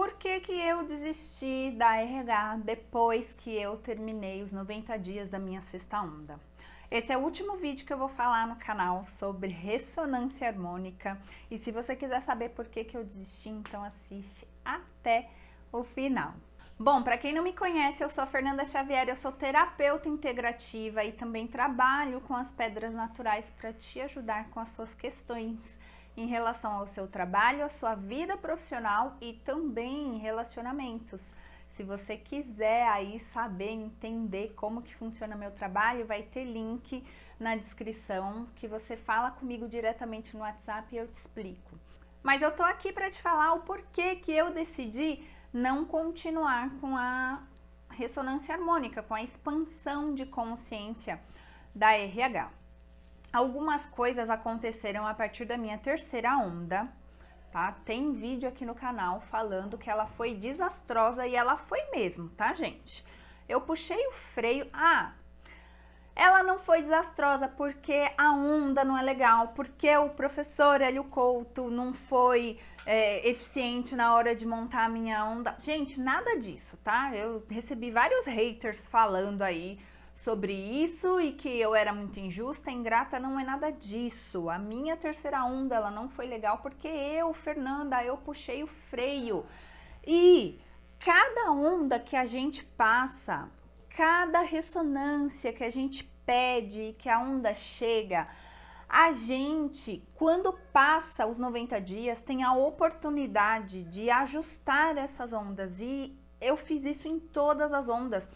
Por que que eu desisti da RH depois que eu terminei os 90 dias da minha sexta onda? Esse é o último vídeo que eu vou falar no canal sobre ressonância harmônica. E se você quiser saber por que que eu desisti, então assiste até o final. Bom, para quem não me conhece, eu sou a Fernanda Xavier, eu sou terapeuta integrativa e também trabalho com as pedras naturais para te ajudar com as suas questões em relação ao seu trabalho, à sua vida profissional e também em relacionamentos. Se você quiser aí saber, entender como que funciona meu trabalho, vai ter link na descrição que você fala comigo diretamente no WhatsApp e eu te explico. Mas eu tô aqui para te falar o porquê que eu decidi não continuar com a ressonância harmônica, com a expansão de consciência da RH. Algumas coisas aconteceram a partir da minha terceira onda, tá? Tem vídeo aqui no canal falando que ela foi desastrosa e ela foi mesmo, tá, gente? Eu puxei o freio. Ela não foi desastrosa porque a onda não é legal, porque o professor Hélio Couto não foi eficiente na hora de montar a minha onda. Gente, nada disso, tá? Eu recebi vários haters falando aí sobre isso e que eu era muito injusta, ingrata, não é nada disso. A minha terceira onda, ela não foi legal porque eu, Fernanda, eu puxei o freio. E cada onda que a gente passa, cada ressonância que a gente pede, que a onda chega, a gente, quando passa os 90 dias, tem a oportunidade de ajustar essas ondas. E eu fiz isso em todas as ondas.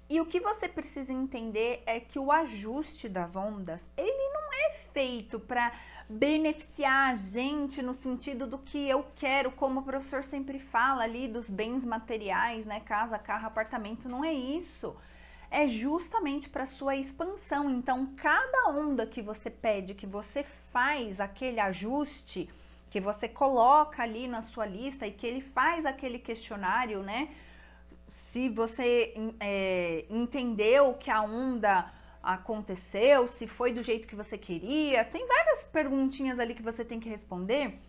E o que você precisa entender é que o ajuste das ondas, ele não é feito para beneficiar a gente no sentido do que eu quero, como o professor sempre fala ali dos bens materiais, né? Casa, carro, apartamento, não é isso. É justamente para sua expansão. Então, cada onda que você pede, que você faz aquele ajuste, que você coloca ali na sua lista e que ele faz aquele questionário, né? Se você entendeu que a onda aconteceu, se foi do jeito que você queria, tem várias perguntinhas ali que você tem que responder.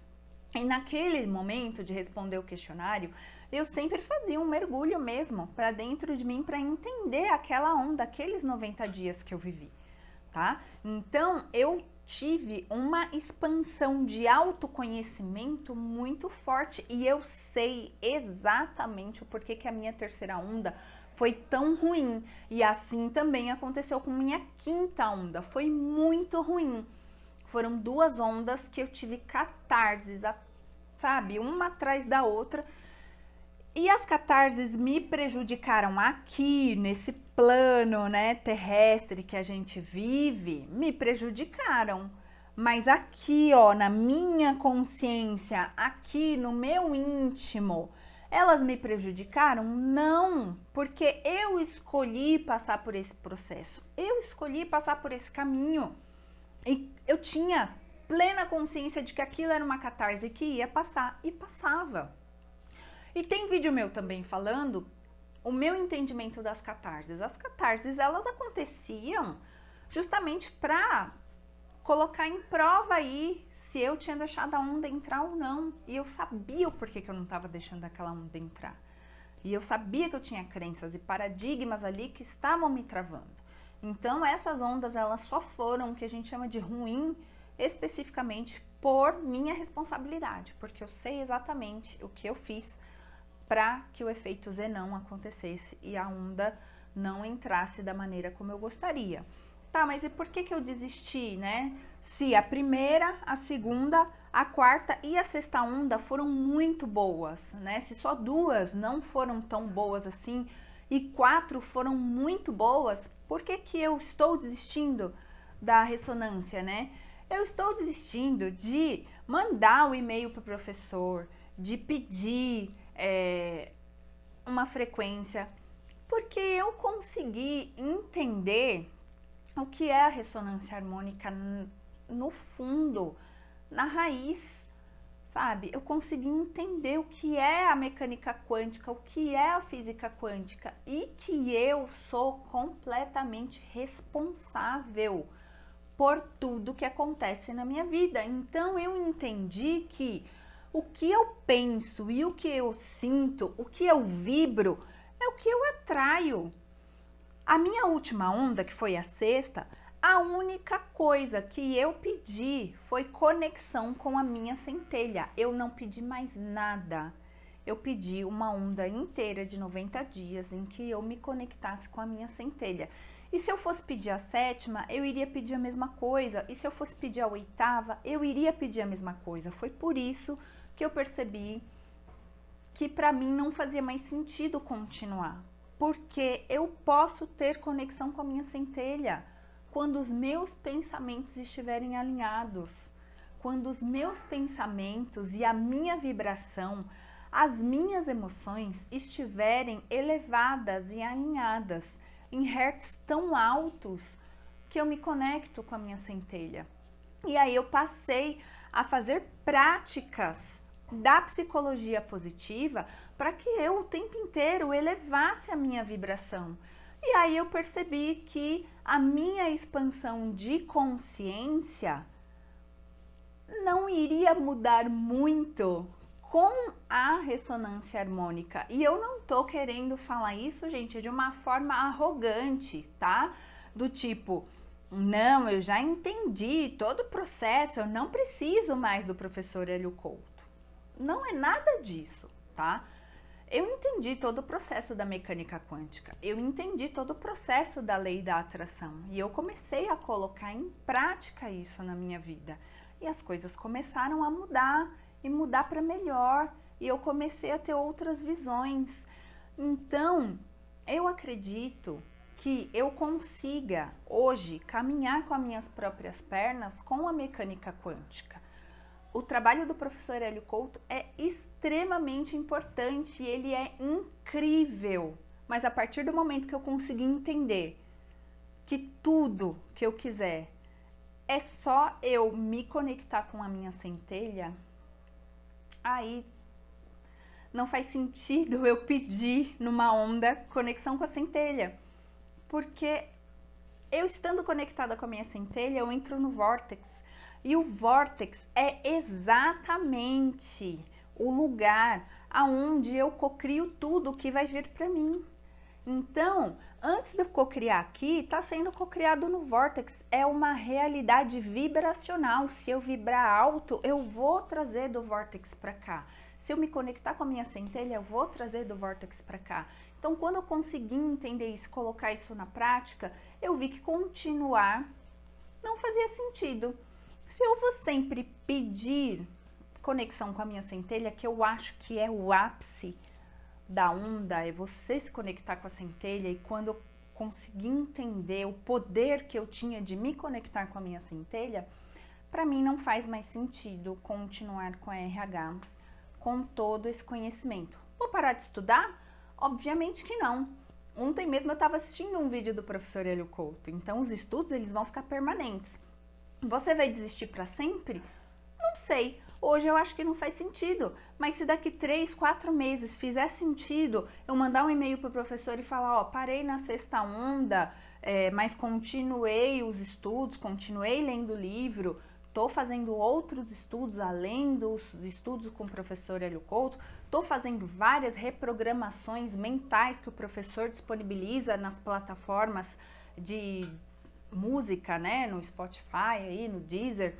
E naquele momento de responder o questionário, eu sempre fazia um mergulho mesmo para dentro de mim para entender aquela onda, aqueles 90 dias que eu vivi, tá? Então, eu tive uma expansão de autoconhecimento muito forte e eu sei exatamente o porquê que a minha terceira onda foi tão ruim. E assim também aconteceu com minha quinta onda, foi muito ruim. Foram duas ondas que eu tive catarses, sabe, uma atrás da outra. E as catarses me prejudicaram aqui, nesse plano, né, terrestre que a gente vive, me prejudicaram. Mas aqui, ó, na minha consciência, aqui no meu íntimo, elas me prejudicaram? Não, porque eu escolhi passar por esse processo. Eu escolhi passar por esse caminho. E eu tinha plena consciência de que aquilo era uma catarse que ia passar e passava. E tem vídeo meu também falando o meu entendimento das catarses. As catarses, elas aconteciam justamente para colocar em prova aí se eu tinha deixado a onda entrar ou não. E eu sabia o porquê que eu não estava deixando aquela onda entrar. E eu sabia que eu tinha crenças e paradigmas ali que estavam me travando. Então, essas ondas, elas só foram o que a gente chama de ruim, especificamente por minha responsabilidade. Porque eu sei exatamente o que eu fiz para que o efeito Zenão acontecesse e a onda não entrasse da maneira como eu gostaria. Tá, mas e por que que eu desisti, né? Se a primeira, a segunda, a quarta e a sexta onda foram muito boas, né? Se só duas não foram tão boas assim e 4 foram muito boas, por que que eu estou desistindo da ressonância, né? Eu estou desistindo de mandar o e-mail para o professor, de pedir uma frequência, porque eu consegui entender o que é a ressonância harmônica no fundo, na raiz, sabe? Eu consegui entender o que é a mecânica quântica, o que é a física quântica e que eu sou completamente responsável por tudo que acontece na minha vida. Então eu entendi que O que eu penso e o que eu sinto, o que eu vibro, é o que eu atraio. A minha última onda, que foi a sexta, a única coisa que eu pedi foi conexão com a minha centelha. Eu não pedi mais nada. Eu pedi uma onda inteira de 90 dias em que eu me conectasse com a minha centelha. E se eu fosse pedir a sétima, eu iria pedir a mesma coisa. E se eu fosse pedir a oitava, eu iria pedir a mesma coisa. Foi por isso que eu percebi que para mim não fazia mais sentido continuar. Porque eu posso ter conexão com a minha centelha quando os meus pensamentos estiverem alinhados. Quando os meus pensamentos e a minha vibração, as minhas emoções estiverem elevadas e alinhadas em hertz tão altos que eu me conecto com a minha centelha. E aí eu passei a fazer práticas da psicologia positiva para que eu o tempo inteiro elevasse a minha vibração. E aí eu percebi que a minha expansão de consciência não iria mudar muito com a ressonância harmônica. E eu não tô querendo falar isso, gente, de uma forma arrogante, tá? Do tipo, não, eu já entendi todo o processo, eu não preciso mais do professor Hélio Couto. Não é nada disso, tá? Eu entendi todo o processo da mecânica quântica, eu entendi todo o processo da lei da atração e eu comecei a colocar em prática isso na minha vida. E as coisas começaram a mudar e mudar para melhor, e eu comecei a ter outras visões. Então, eu acredito que eu consiga hoje caminhar com as minhas próprias pernas com a mecânica quântica. O trabalho do professor Hélio Couto é extremamente importante, ele é incrível, mas a partir do momento que eu conseguir entender que tudo que eu quiser é só eu me conectar com a minha centelha, aí não faz sentido eu pedir numa onda conexão com a centelha, porque eu estando conectada com a minha centelha, eu entro no vórtex, e o vórtex é exatamente o lugar aonde eu cocrio tudo que vai vir para mim. Então, antes de eu cocriar aqui, está sendo cocriado no vórtex. É uma realidade vibracional. Se eu vibrar alto, eu vou trazer do vórtex para cá. Se eu me conectar com a minha centelha, eu vou trazer do vórtex para cá. Então, quando eu consegui entender isso, colocar isso na prática, eu vi que continuar não fazia sentido. Se eu vou sempre pedir conexão com a minha centelha, que eu acho que é o ápice da onda, é você se conectar com a centelha, e quando eu consegui entender o poder que eu tinha de me conectar com a minha centelha, para mim não faz mais sentido continuar com a RH, com todo esse conhecimento. Vou parar de estudar? Obviamente que não. Ontem mesmo eu estava assistindo um vídeo do professor Hélio Couto, então os estudos eles vão ficar permanentes. Você vai desistir para sempre? Não sei. Hoje eu acho que não faz sentido, mas se daqui 3, 4 meses fizer sentido eu mandar um e-mail para o professor e falar, ó, parei na sexta onda, mas continuei os estudos, continuei lendo o livro, tô fazendo outros estudos além dos estudos com o professor Hélio Couto, tô fazendo várias reprogramações mentais que o professor disponibiliza nas plataformas de música, né, no Spotify, aí, no Deezer,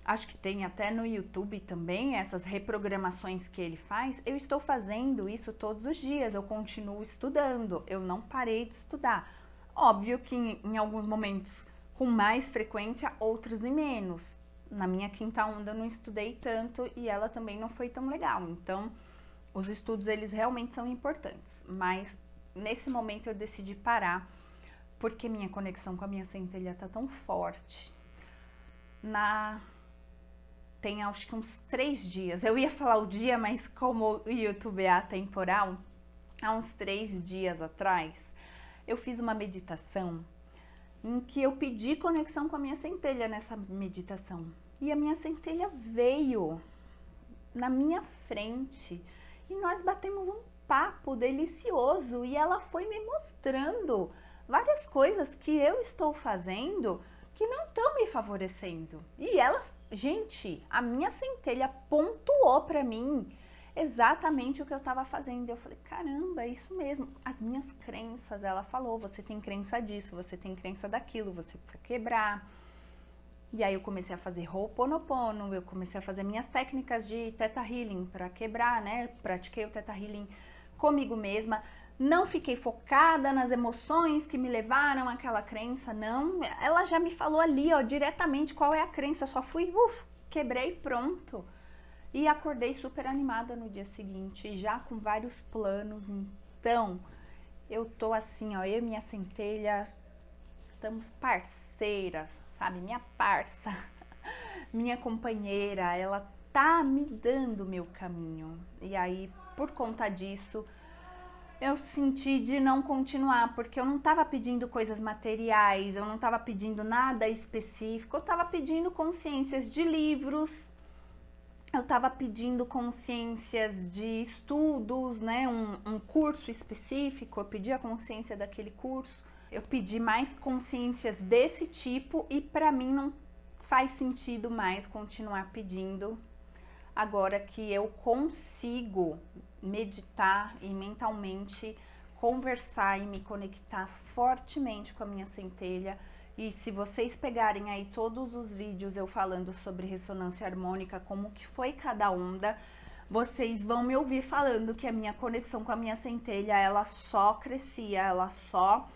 acho que tem até no YouTube também essas reprogramações que ele faz. Eu estou fazendo isso todos os dias, eu continuo estudando, eu não parei de estudar. Óbvio que em alguns momentos com mais frequência, outros em menos. Na minha quinta onda eu não estudei tanto e ela também não foi tão legal, então os estudos eles realmente são importantes, mas nesse momento eu decidi parar porque minha conexão com a minha centelha tá tão forte. Tem acho que uns 3 dias, eu ia falar o dia, mas como o YouTube é atemporal, há uns 3 dias atrás, eu fiz uma meditação em que eu pedi conexão com a minha centelha nessa meditação. E a minha centelha veio na minha frente e nós batemos um papo delicioso e ela foi me mostrando várias coisas que eu estou fazendo que não estão me favorecendo. E ela gente, a minha centelha pontuou pra mim exatamente o que eu tava fazendo. Eu falei, caramba, é isso mesmo. As minhas crenças, ela falou, você tem crença disso, você tem crença daquilo, você precisa quebrar. E aí eu comecei a fazer Ho'oponopono, eu comecei a fazer minhas técnicas de Theta Healing para quebrar, né? Pratiquei o Theta Healing comigo mesma. Não fiquei focada nas emoções que me levaram àquela crença, não. Ela já me falou ali, ó, diretamente qual é a crença. Eu só fui, quebrei, pronto. E acordei super animada no dia seguinte, já com vários planos. Então, eu tô assim, ó, eu e minha centelha estamos parceiras, sabe? Minha parça, minha companheira, ela tá me dando o meu caminho. E aí, por conta disso, eu senti de não continuar, porque eu não tava pedindo coisas materiais, eu não tava pedindo nada específico, eu tava pedindo consciências de livros, eu tava pedindo consciências de estudos, né? Um curso específico, eu pedi a consciência daquele curso. Eu pedi mais consciências desse tipo e para mim não faz sentido mais continuar pedindo agora que eu consigo meditar e mentalmente conversar e me conectar fortemente com a minha centelha. E se vocês pegarem aí todos os vídeos eu falando sobre ressonância harmônica, como que foi cada onda, vocês vão me ouvir falando que a minha conexão com a minha centelha, ela só crescia, ela só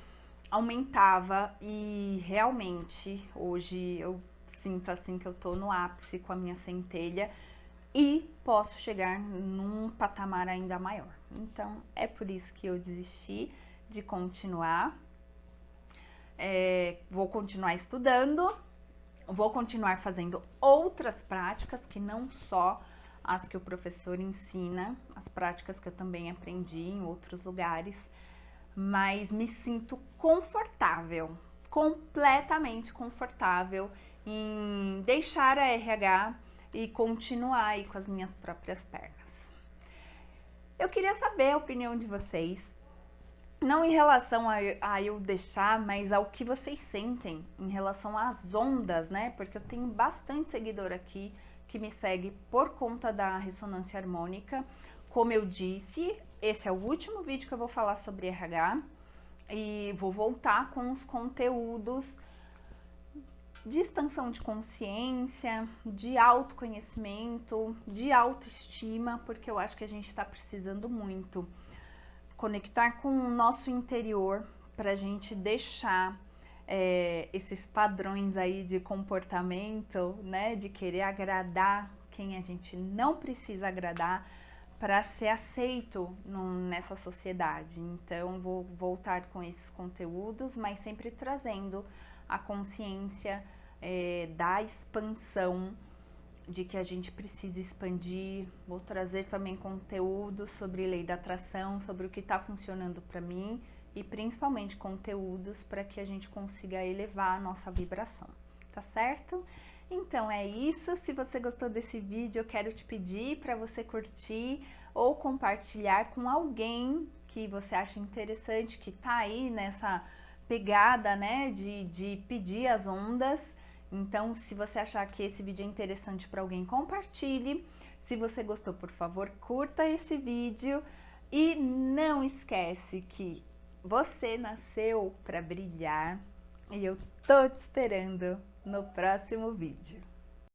aumentava. E realmente hoje eu sinto assim que eu tô no ápice com a minha centelha e posso chegar num patamar ainda maior. Então é por isso que eu desisti de continuar. Vou continuar estudando, vou continuar fazendo outras práticas que não só as que o professor ensina, as práticas que eu também aprendi em outros lugares, mas me sinto confortável, completamente confortável em deixar a RH e continuar aí com as minhas próprias pernas. Eu queria saber a opinião de vocês, não em relação a eu deixar, mas ao que vocês sentem em relação às ondas, né? Porque eu tenho bastante seguidor aqui que me segue por conta da ressonância harmônica. Como eu disse, esse é o último vídeo que eu vou falar sobre RH e vou voltar com os conteúdos de expansão de consciência, de autoconhecimento, de autoestima, porque eu acho que a gente está precisando muito conectar com o nosso interior para a gente deixar esses padrões aí de comportamento, né, de querer agradar quem a gente não precisa agradar para ser aceito nessa sociedade. Então vou voltar com esses conteúdos, mas sempre trazendo a consciência da expansão, de que a gente precisa expandir. Vou trazer também conteúdos sobre lei da atração, sobre o que está funcionando para mim e principalmente conteúdos para que a gente consiga elevar a nossa vibração, tá certo? Então é isso. Se você gostou desse vídeo, eu quero te pedir para você curtir ou compartilhar com alguém que você acha interessante, que tá aí nessa pegada, né, de pedir as ondas. Então, se você achar que esse vídeo é interessante para alguém, compartilhe. Se você gostou, por favor, curta esse vídeo. E não esquece que você nasceu para brilhar. E eu tô te esperando no próximo vídeo.